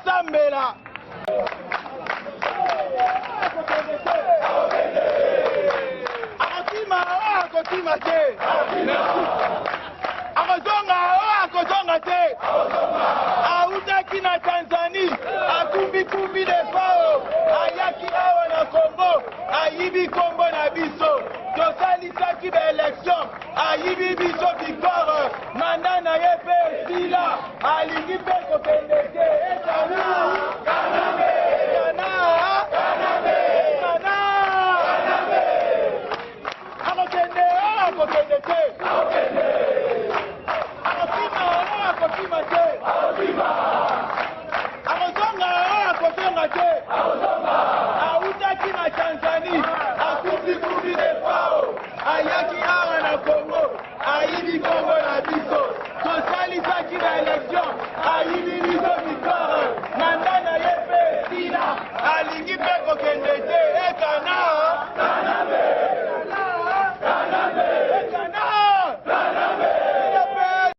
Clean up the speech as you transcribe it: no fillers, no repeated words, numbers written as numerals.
Sambela. Akotima te. Akozonga te. Autaki na Tanzania. Akumbi de fao. Ayaki awa na Congo. Ayibi Congo na biso. Tosalisaki ba élection. Ayibi biso victoire. Mandana yepe sila. Alingi pe kokende te. Autaki na Tanzania, akumbi de fao, ayaki awa na Congo, ayibi Congo na biso, tosalisaki na élection, ayibi biso victoire, mandana yepe sila, alingi pe kokende te, ekana.